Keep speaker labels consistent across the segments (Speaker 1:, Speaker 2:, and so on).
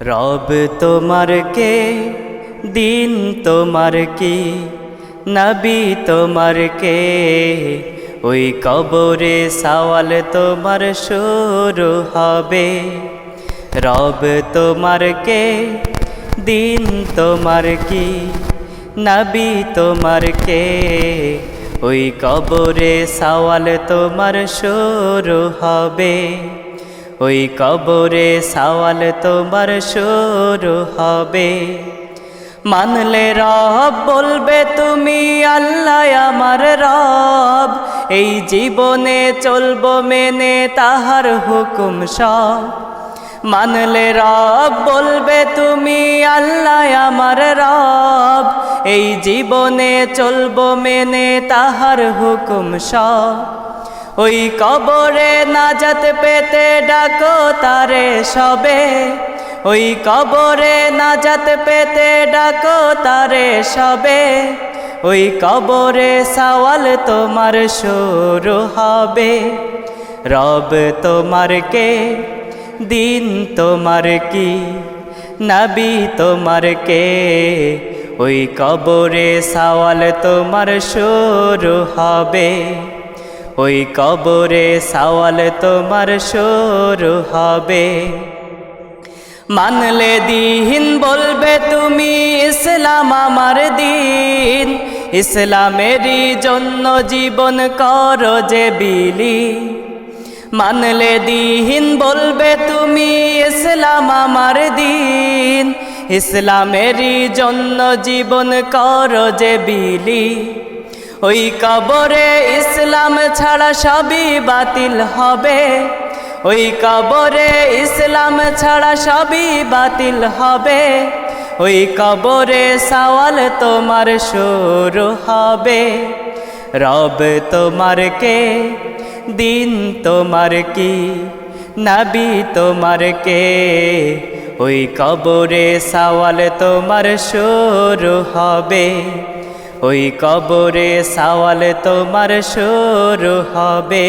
Speaker 1: রব তোমার কে, দিন তোমার কি, নবী তোমার কে, ওই কবরে সওয়াল তোমার শুরু হবে। রব তোমার কে, দিন তোমার কি, নবী তোমার কে, ওই কবরে সওয়াল তোমার শুরু হবে। ওই কবরে সওয়াল তোমার শুরু হবে। মানলে রব বলবে তুমি আল্লাহ আমার রব, এই জীবনে চলবো মেনে তাহার হুকুম সব। মানলে রব বলবে তুমি আল্লাহ আমার রব, এই জীবনে চলবো মেনে তাহার হুকুম সব। ওই কবরে নাজাত পেতে ডাকো তারে সবে, ওই কবরে নাজাত পেতে ডাকো তারে সবে। ওই কবরে সওয়াল তোমার শুরু হবে। রব তোমার কে, দিন তোমার কি, নবী তোমার কে, ওই কবরে সওয়াল তোমার শুরু হবে। ওই কবরে সওয়াল তোমার শুরু হবে। মানলে দিন বলবে তুমি ইসলাম আমার দিন, ইসলামেরই জন্য জীবন করো যে বিলি। মানলে দিন বলবে তুমি ইসলাম আমার দিন, ইসলামেরই জন্য জীবন করো যে বিলি। ওই কবরে ইসলাম ছাড়া সবই বাতিল হবে। ওই কবরে ইসলাম ছাড়া সবই বাতিল হবে। ওই কবরে সওয়াল তোমার শুরু হবে। রব তোমার কে, দিন তোমার কি, নবী তোমার কে, ওই কবরে সওয়াল তোমার শুরু হবে। ওই কবরে সওয়াল তোমার শুরু হবে।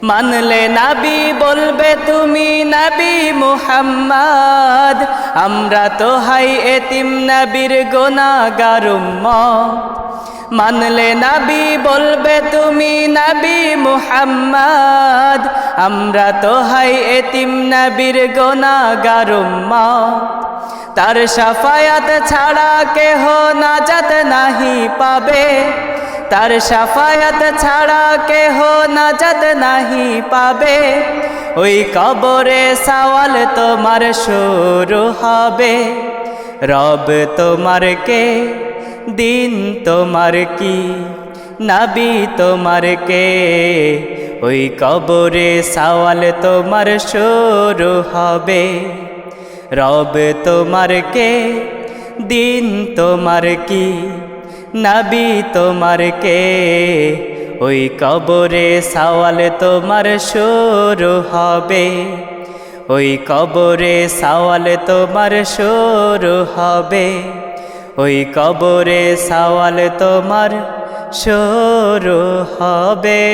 Speaker 1: মানলে নবী বলবে তুমি নবী মুহাম্মদ, আমরা তো হাই এতিম নবীর গুনাহগার উম্মত। মানলে নবী বলবে তুমি নবী মুহাম্মদ, আমরা তো হাই এতিম নবীর গুনাহগার উম্মত। তার শাফায়াত ছাড়া কেহ নাজাত নাহি পাবে, তার শাফায়াত ছাড়া কেহ নাজাত নাহি পাবে। ওই কবরে সওয়াল তোমার শুরু হবে। রব তোমার কে, দিন তোমার কি, নবী তোমার কে, ওই কবরে সওয়াল তোমার শুরু হবে। রব তোমার কে, দিন তোমার কি, নবী তোমার কে, ওই কবরে সওয়াল তোমার শুরু হবে। ওই কবরে সওয়াল তোমার শুরু হবে। ওই কবরে সওয়াল তোমার শুরু হবে।